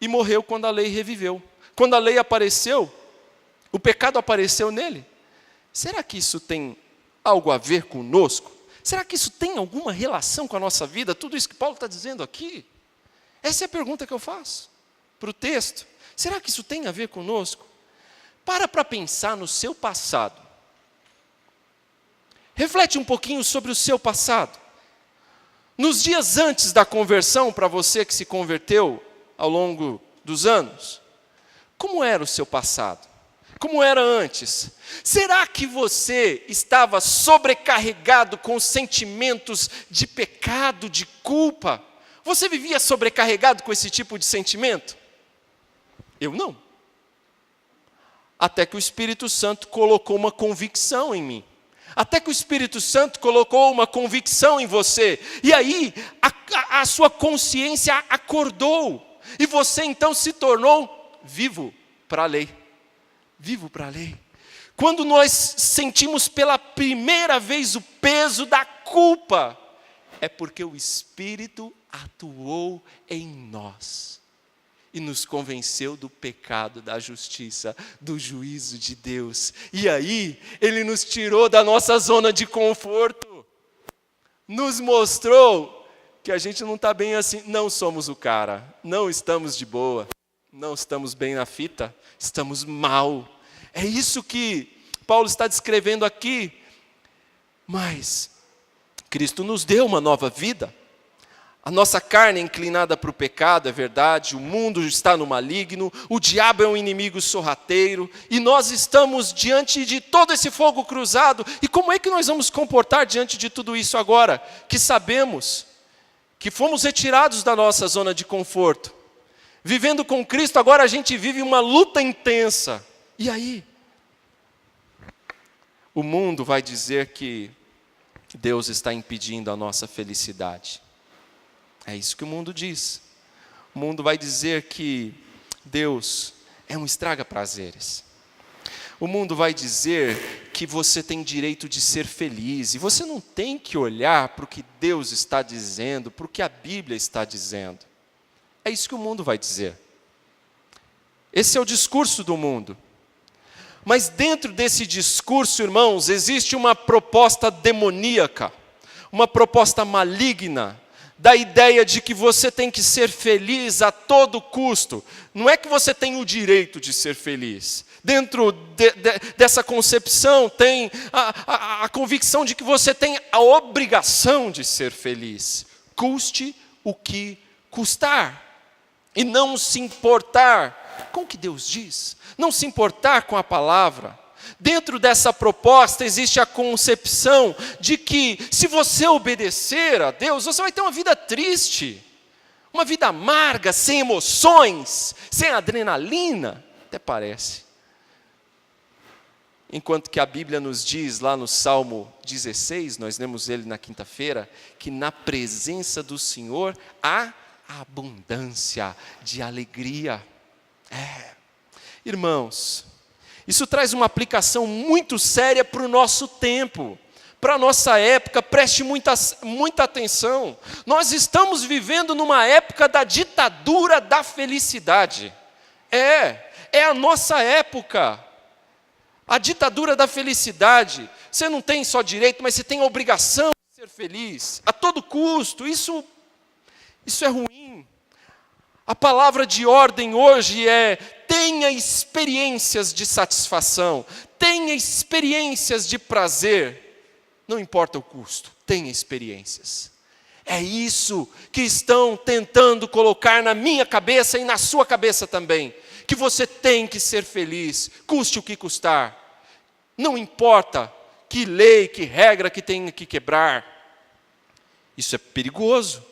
A: E morreu quando a lei reviveu. Quando a lei apareceu, o pecado apareceu nele. Será que isso tem algo a ver conosco? Será que isso tem alguma relação com a nossa vida? Tudo isso que Paulo está dizendo aqui? Essa é a pergunta que eu faço para o texto. Será que isso tem a ver conosco? Para pensar no seu passado. Reflete um pouquinho sobre o seu passado. Nos dias antes da conversão, para você que se converteu ao longo dos anos, como era o seu passado? Como era antes? Será que você estava sobrecarregado com sentimentos de pecado, de culpa? Você vivia sobrecarregado com esse tipo de sentimento? Eu não. Até que o Espírito Santo colocou uma convicção em mim. Até que o Espírito Santo colocou uma convicção em você. E aí, a sua consciência acordou. E você então se tornou vivo. para a lei. Vivo para a lei. Quando nós sentimos pela primeira vez o peso da culpa, é porque o Espírito atuou em nós e nos convenceu do pecado, da justiça, do juízo de Deus. E aí, Ele nos tirou da nossa zona de conforto, nos mostrou que a gente não está bem assim, não somos o cara, não estamos de boa, não estamos bem na fita, estamos mal. É isso que Paulo está descrevendo aqui. Mas Cristo nos deu uma nova vida. A nossa carne é inclinada para o pecado, é verdade. O mundo está no maligno. O diabo é um inimigo sorrateiro. E nós estamos diante de todo esse fogo cruzado. E como é que nós vamos comportar diante de tudo isso agora? Que sabemos que fomos retirados da nossa zona de conforto. Vivendo com Cristo, agora a gente vive uma luta intensa. E aí? O mundo vai dizer que Deus está impedindo a nossa felicidade. É isso que o mundo diz. O mundo vai dizer que Deus é um estraga-prazeres. O mundo vai dizer que você tem direito de ser feliz. E você não tem que olhar para o que Deus está dizendo, para o que a Bíblia está dizendo. É isso que o mundo vai dizer. Esse é o discurso do mundo. Mas dentro desse discurso, irmãos, existe uma proposta demoníaca, uma proposta maligna, da ideia de que você tem que ser feliz a todo custo. Não é que você tem o direito de ser feliz. Dentro dessa concepção tem a convicção de que você tem a obrigação de ser feliz, custe o que custar. E não se importar com o que Deus diz, não se importar com a palavra. Dentro dessa proposta existe a concepção de que se você obedecer a Deus, você vai ter uma vida triste, uma vida amarga, sem emoções, sem adrenalina, até parece. Enquanto que a Bíblia nos diz lá no Salmo 16, nós lemos ele na quinta-feira, que na presença do Senhor há abundância de alegria. Irmãos, isso traz uma aplicação muito séria para o nosso tempo, para a nossa época. Preste muita atenção. Nós estamos vivendo numa época da ditadura da felicidade. É a nossa época. A ditadura da felicidade. Você não tem só direito, mas você tem a obrigação de ser feliz, a todo custo. Isso é ruim. A palavra de ordem hoje é: tenha experiências de satisfação, tenha experiências de prazer, não importa o custo, tenha experiências. É isso que estão tentando colocar na minha cabeça e na sua cabeça também, que você tem que ser feliz, custe o que custar. Não importa que lei, que regra que tenha que quebrar. Isso é perigoso.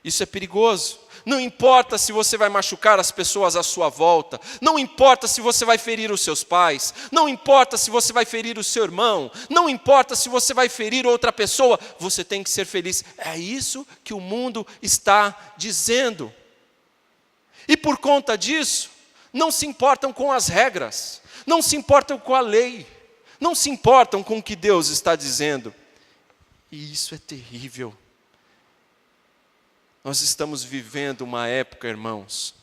A: Isso é perigoso. Não importa se você vai machucar as pessoas à sua volta. Não importa se você vai ferir os seus pais. Não importa se você vai ferir o seu irmão. Não importa se você vai ferir outra pessoa. Você tem que ser feliz. É isso que o mundo está dizendo. E por conta disso, não se importam com as regras. Não se importam com a lei. Não se importam com o que Deus está dizendo. E isso é terrível. Nós estamos vivendo uma época, irmãos,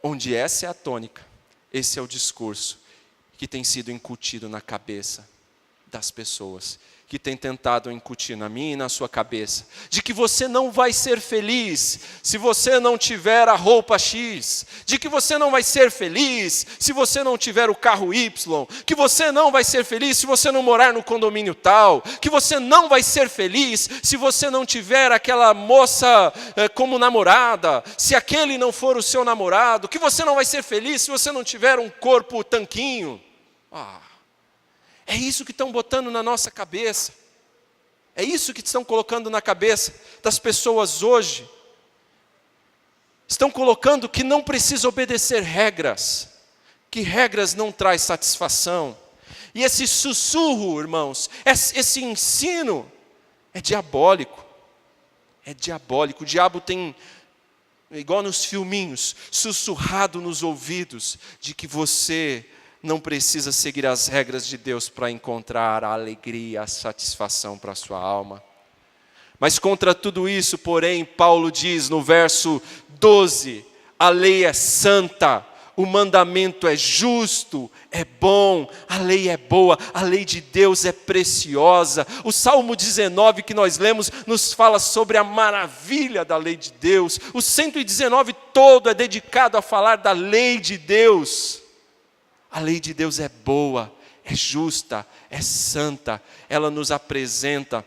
A: onde essa é a tônica, esse é o discurso que tem sido incutido na cabeça das pessoas, que tem tentado incutir na minha e na sua cabeça, de que você não vai ser feliz se você não tiver a roupa X, de que você não vai ser feliz se você não tiver o carro Y, que você não vai ser feliz se você não morar no condomínio tal, que você não vai ser feliz se você não tiver aquela moça como namorada, se aquele não for o seu namorado, que você não vai ser feliz se você não tiver um corpo tanquinho. É isso que estão botando na nossa cabeça. É isso que estão colocando na cabeça das pessoas hoje. Estão colocando que não precisa obedecer regras, que regras não traz satisfação. E esse sussurro, irmãos, esse ensino é diabólico. É diabólico. O diabo tem igual nos filminhos, sussurrado nos ouvidos, de que você não precisa seguir as regras de Deus para encontrar a alegria, a satisfação para a sua alma. Mas contra tudo isso, porém, Paulo diz no verso 12, a lei é santa, o mandamento é justo, é bom, a lei é boa, a lei de Deus é preciosa. O Salmo 19 que nós lemos nos fala sobre a maravilha da lei de Deus. O 119 todo é dedicado a falar da lei de Deus. A lei de Deus é boa, é justa, é santa. Ela nos apresenta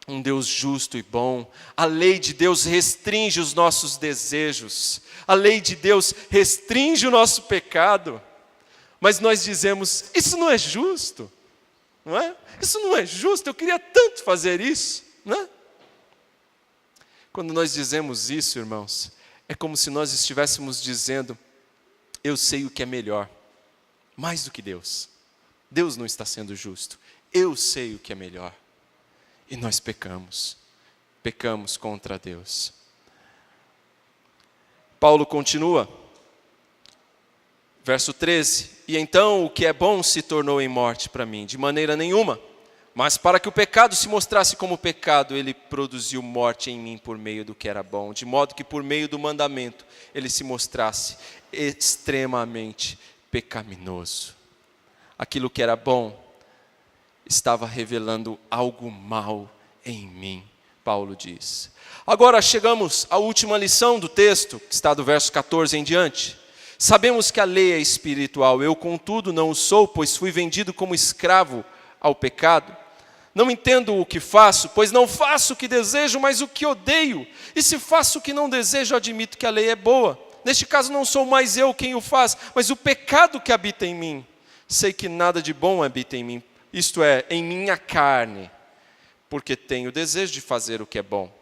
A: um Deus justo e bom. A lei de Deus restringe os nossos desejos. A lei de Deus restringe o nosso pecado. Mas nós dizemos, isso não é justo, não é? Isso não é justo, eu queria tanto fazer isso, não é? Quando nós dizemos isso, irmãos, é como se nós estivéssemos dizendo, eu sei o que é melhor, mais do que Deus. Deus não está sendo justo, eu sei o que é melhor. E nós pecamos contra Deus. Paulo continua, verso 13, e então o que é bom se tornou em morte para mim, de maneira nenhuma, mas para que o pecado se mostrasse como pecado, ele produziu morte em mim por meio do que era bom, de modo que por meio do mandamento, ele se mostrasse extremamente pecaminoso. Aquilo que era bom, estava revelando algo mal em mim, Paulo diz. Agora chegamos à última lição do texto, que está do verso 14 em diante. Sabemos que a lei é espiritual, eu contudo não o sou, pois fui vendido como escravo ao pecado. Não entendo o que faço, pois não faço o que desejo, mas o que odeio. E se faço o que não desejo, admito que a lei é boa. Neste caso não sou mais eu quem o faz, mas o pecado que habita em mim. Sei que nada de bom habita em mim, isto é, em minha carne, porque tenho desejo de fazer o que é bom,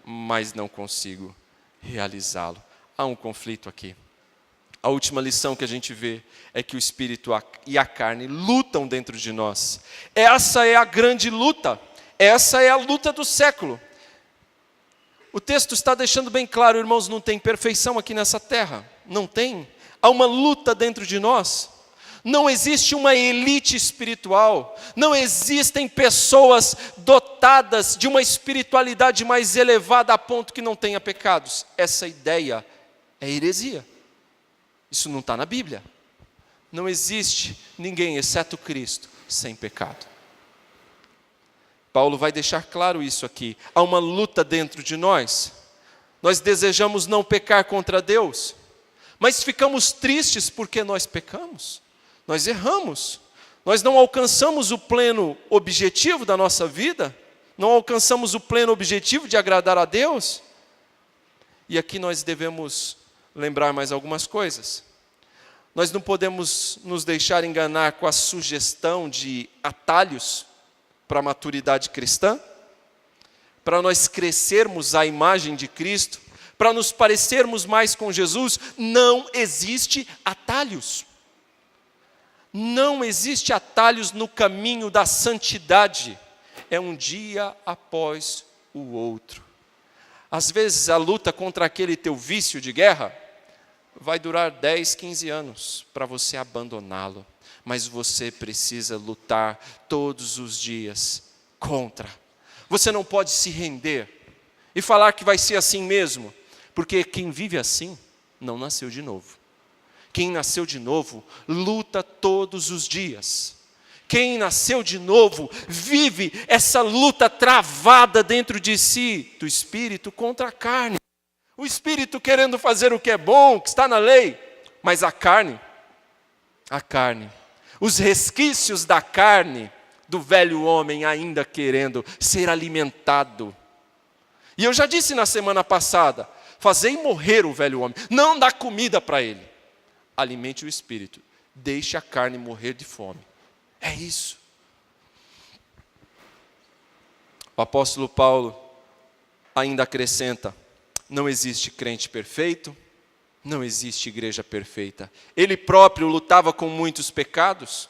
A: mas não consigo realizá-lo. Há um conflito aqui. A última lição que a gente vê é que o Espírito e a carne lutam dentro de nós. Essa é a grande luta, essa é a luta do século. O texto está deixando bem claro, irmãos, não tem perfeição aqui nessa terra, não tem. Há uma luta dentro de nós. Não existe uma elite espiritual, não existem pessoas dotadas de uma espiritualidade mais elevada a ponto que não tenha pecados. Essa ideia é heresia. Isso não está na Bíblia. Não existe ninguém, exceto Cristo, sem pecado. Paulo vai deixar claro isso aqui. Há uma luta dentro de nós. Nós desejamos não pecar contra Deus, mas ficamos tristes porque nós pecamos. Nós erramos, nós não alcançamos o pleno objetivo da nossa vida, não alcançamos o pleno objetivo de agradar a Deus. E aqui nós devemos lembrar mais algumas coisas. Nós não podemos nos deixar enganar com a sugestão de atalhos para a maturidade cristã, para nós crescermos à imagem de Cristo, para nos parecermos mais com Jesus. Não existe atalhos. Não existe atalhos no caminho da santidade. É um dia após o outro. Às vezes a luta contra aquele teu vício de guerra vai durar 10, 15 anos para você abandoná-lo. Mas você precisa lutar todos os dias contra. Você não pode se render e falar que vai ser assim mesmo, porque quem vive assim não nasceu de novo. Quem nasceu de novo, luta todos os dias. Quem nasceu de novo, vive essa luta travada dentro de si, do espírito contra a carne. O espírito querendo fazer o que é bom, que está na lei, mas a carne, os resquícios da carne, do velho homem ainda querendo ser alimentado. E eu já disse na semana passada, fazei morrer o velho homem, não dá comida para ele. Alimente o espírito, deixe a carne morrer de fome. É isso. O apóstolo Paulo ainda acrescenta, não existe crente perfeito, não existe igreja perfeita. Ele próprio lutava com muitos pecados,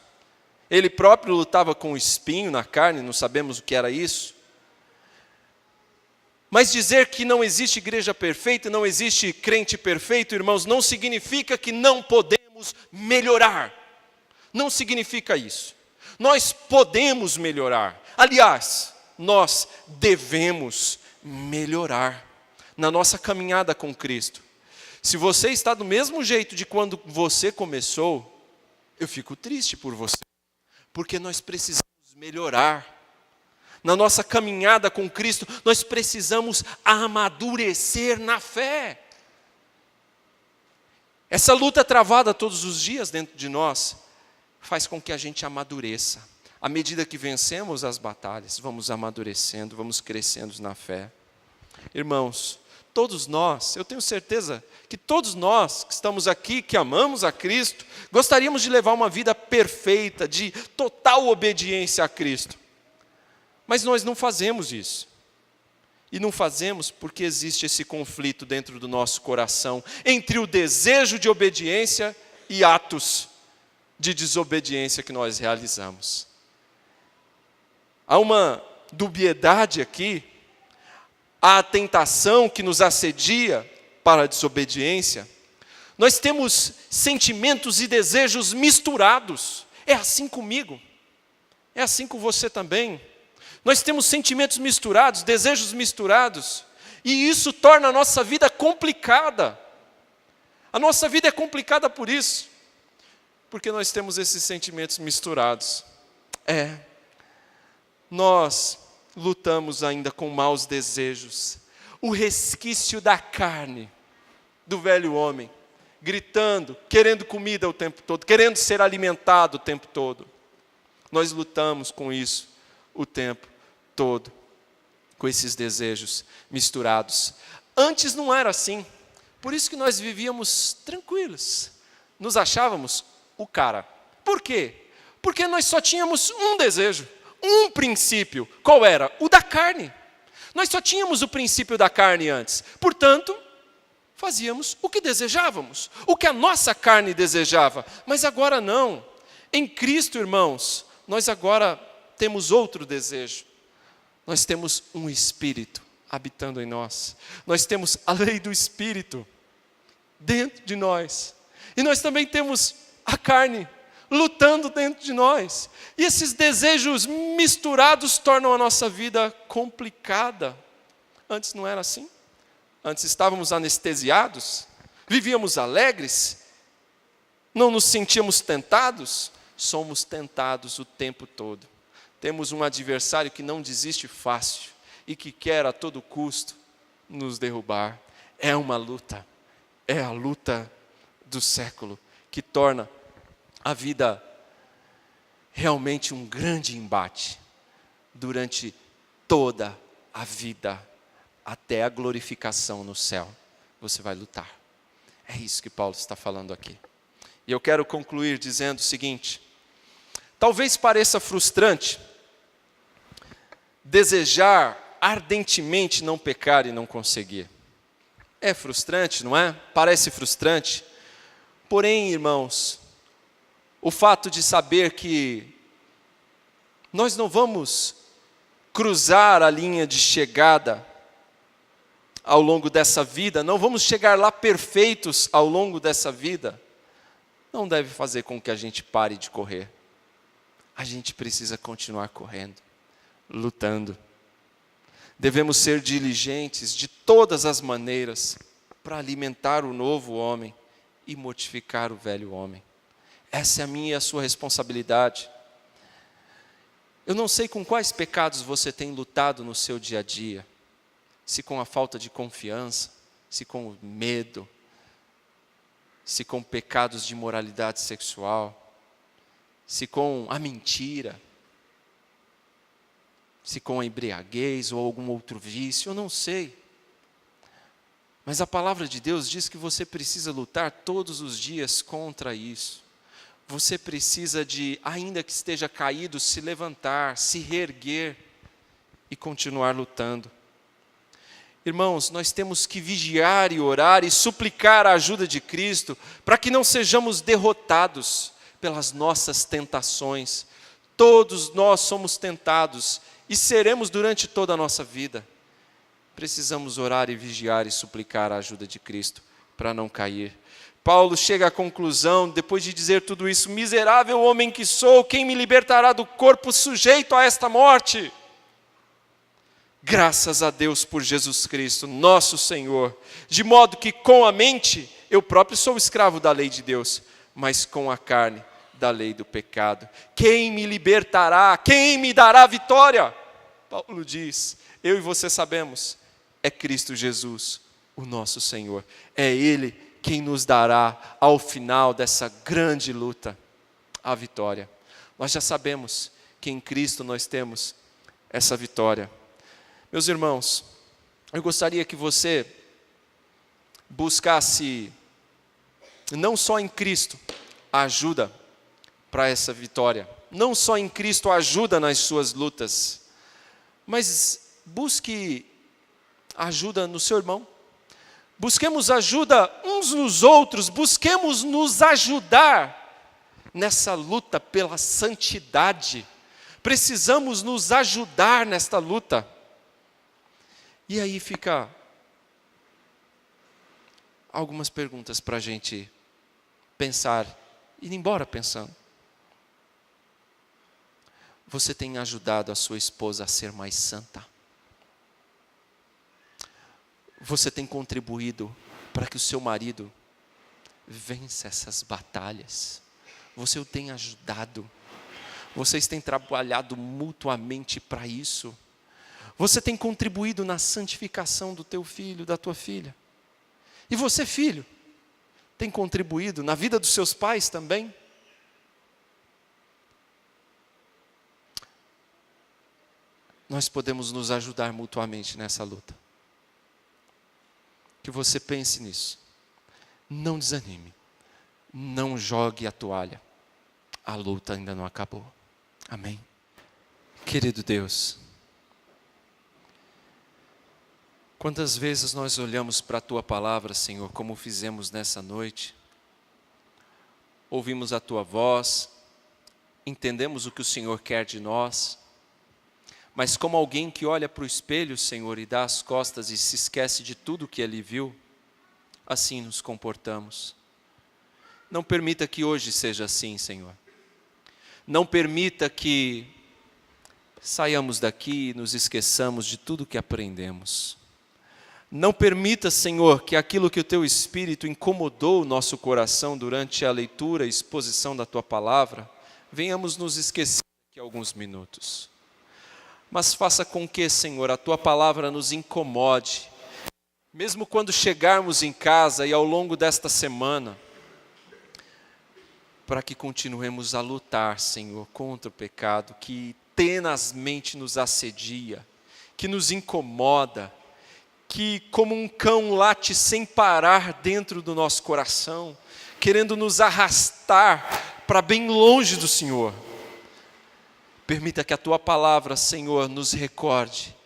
A: ele próprio lutava com o espinho na carne, não sabemos o que era isso. Mas dizer que não existe igreja perfeita, não existe crente perfeito, irmãos, não significa que não podemos melhorar. Não significa isso. Nós podemos melhorar. Aliás, nós devemos melhorar na nossa caminhada com Cristo. Se você está do mesmo jeito de quando você começou, eu fico triste por você, porque nós precisamos melhorar. Na nossa caminhada com Cristo, nós precisamos amadurecer na fé. Essa luta travada todos os dias dentro de nós faz com que a gente amadureça. À medida que vencemos as batalhas, vamos amadurecendo, vamos crescendo na fé. Irmãos, todos nós, eu tenho certeza que todos nós que estamos aqui, que amamos a Cristo, gostaríamos de levar uma vida perfeita, de total obediência a Cristo. Mas nós não fazemos isso. E não fazemos porque existe esse conflito dentro do nosso coração entre o desejo de obediência e atos de desobediência que nós realizamos. Há uma dubiedade aqui, há a tentação que nos assedia para a desobediência. Nós temos sentimentos e desejos misturados. É assim comigo, é assim com você também. Nós temos sentimentos misturados, desejos misturados, e isso torna a nossa vida complicada. A nossa vida é complicada por isso, porque nós temos esses sentimentos misturados. Nós lutamos ainda com maus desejos, o resquício da carne, do velho homem, gritando, querendo comida o tempo todo, querendo ser alimentado o tempo todo. Nós lutamos com isso o tempo todo, com esses desejos misturados. Antes não era assim, por isso que nós vivíamos tranquilos, nos achávamos o cara. Por quê? Porque nós só tínhamos um desejo, um princípio. Qual era? O da carne. Nós só tínhamos o princípio da carne antes, portanto, fazíamos o que desejávamos, o que a nossa carne desejava, mas agora não. Em Cristo, irmãos, nós agora temos outro desejo. Nós temos um Espírito habitando em nós. Nós temos a lei do Espírito dentro de nós. E nós também temos a carne lutando dentro de nós. E esses desejos misturados tornam a nossa vida complicada. Antes não era assim. Antes estávamos anestesiados, vivíamos alegres, não nos sentíamos tentados. Somos tentados o tempo todo. Temos um adversário que não desiste fácil e que quer a todo custo nos derrubar. É uma luta, é a luta do século que torna a vida realmente um grande embate durante toda a vida, até a glorificação no céu. Você vai lutar. É isso que Paulo está falando aqui. E eu quero concluir dizendo o seguinte: talvez pareça frustrante desejar ardentemente não pecar e não conseguir. É frustrante, não é? Parece frustrante. Porém, irmãos, o fato de saber que nós não vamos cruzar a linha de chegada ao longo dessa vida, não vamos chegar lá perfeitos ao longo dessa vida, não deve fazer com que a gente pare de correr. A gente precisa continuar correndo, lutando. Devemos ser diligentes de todas as maneiras para alimentar o novo homem e mortificar o velho homem. Essa é a minha e a sua responsabilidade. Eu não sei com quais pecados você tem lutado no seu dia a dia. Se com a falta de confiança, se com o medo, se com pecados de imoralidade sexual, se com a mentira, se com a embriaguez ou algum outro vício, eu não sei. Mas a palavra de Deus diz que você precisa lutar todos os dias contra isso. Você precisa de, ainda que esteja caído, se levantar, se reerguer e continuar lutando. Irmãos, nós temos que vigiar e orar e suplicar a ajuda de Cristo para que não sejamos derrotados pelas nossas tentações. Todos nós somos tentados e seremos durante toda a nossa vida. precisamos orar e vigiar e suplicar a ajuda de Cristo para não cair. Paulo chega à conclusão, depois de dizer tudo isso: miserável homem que sou, quem me libertará do corpo sujeito a esta morte? Graças a Deus por Jesus Cristo, nosso Senhor, de modo que com a mente eu próprio sou escravo da lei de Deus, mas com a carne da lei do pecado. Quem me libertará? Quem me dará vitória? Paulo diz, eu e você sabemos, é Cristo Jesus, o nosso Senhor. É Ele quem nos dará ao final dessa grande luta a vitória. Nós já sabemos que em Cristo nós temos essa vitória. Meus irmãos, eu gostaria que você buscasse, não só em Cristo, a ajuda para essa vitória. Não só em Cristo a ajuda nas suas lutas, mas busque ajuda no seu irmão. Busquemos ajuda uns nos outros, busquemos nos ajudar nessa luta pela santidade. Precisamos nos ajudar nesta luta. E aí fica algumas perguntas para a gente pensar e ir embora pensando. Você tem ajudado a sua esposa a ser mais santa? Você tem contribuído para que o seu marido vença essas batalhas? Você o tem ajudado? Vocês têm trabalhado mutuamente para isso? Você tem contribuído na santificação do teu filho, da tua filha? E você, filho, tem contribuído na vida dos seus pais também? Nós podemos nos ajudar mutuamente nessa luta. Que você pense nisso. Não desanime. Não jogue a toalha. A luta ainda não acabou. Amém? Querido Deus, quantas vezes nós olhamos para a Tua palavra, Senhor, como fizemos nessa noite, ouvimos a Tua voz, entendemos o que o Senhor quer de nós, mas como alguém que olha para o espelho, Senhor, e dá as costas e se esquece de tudo que ele viu, assim nos comportamos. Não permita que hoje seja assim, Senhor. Não permita que saiamos daqui e nos esqueçamos de tudo que aprendemos. Não permita, Senhor, que aquilo que o Teu Espírito incomodou o nosso coração durante a leitura e exposição da Tua palavra, venhamos nos esquecer daqui a alguns minutos. Mas faça com que, Senhor, a Tua palavra nos incomode, mesmo quando chegarmos em casa e ao longo desta semana, para que continuemos a lutar, Senhor, contra o pecado que tenazmente nos assedia, que nos incomoda, que como um cão late sem parar dentro do nosso coração, querendo nos arrastar para bem longe do Senhor. Permita que a Tua palavra, Senhor, nos recorde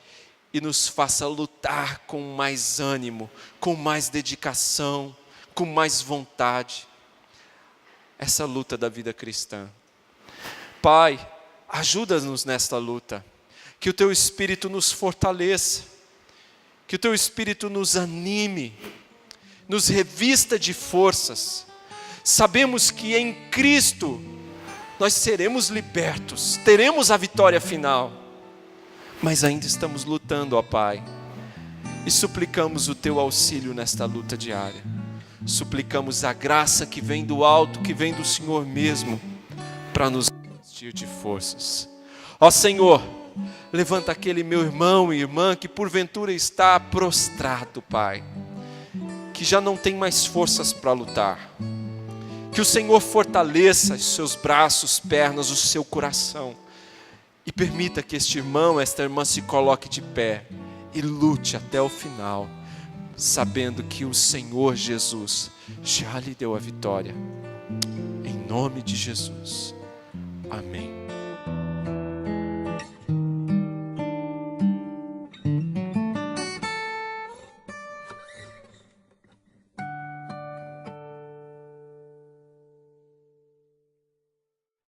A: e nos faça lutar com mais ânimo, com mais dedicação, com mais vontade. Essa luta da vida cristã. Pai, ajuda-nos nesta luta. Que o Teu Espírito nos fortaleça. Que o Teu Espírito nos anime, nos revista de forças. Sabemos que em Cristo nós seremos libertos, teremos a vitória final. Mas ainda estamos lutando, ó Pai. E suplicamos o Teu auxílio nesta luta diária. Suplicamos a graça que vem do alto, que vem do Senhor mesmo, para nos vestir de forças. Ó Senhor, levanta aquele meu irmão e irmã que porventura está prostrado, Pai, que já não tem mais forças para lutar. Que o Senhor fortaleça os seus braços, pernas, o seu coração, e permita que este irmão, esta irmã se coloque de pé e lute até o final, sabendo que o Senhor Jesus já lhe deu a vitória. Em nome de Jesus. Amém.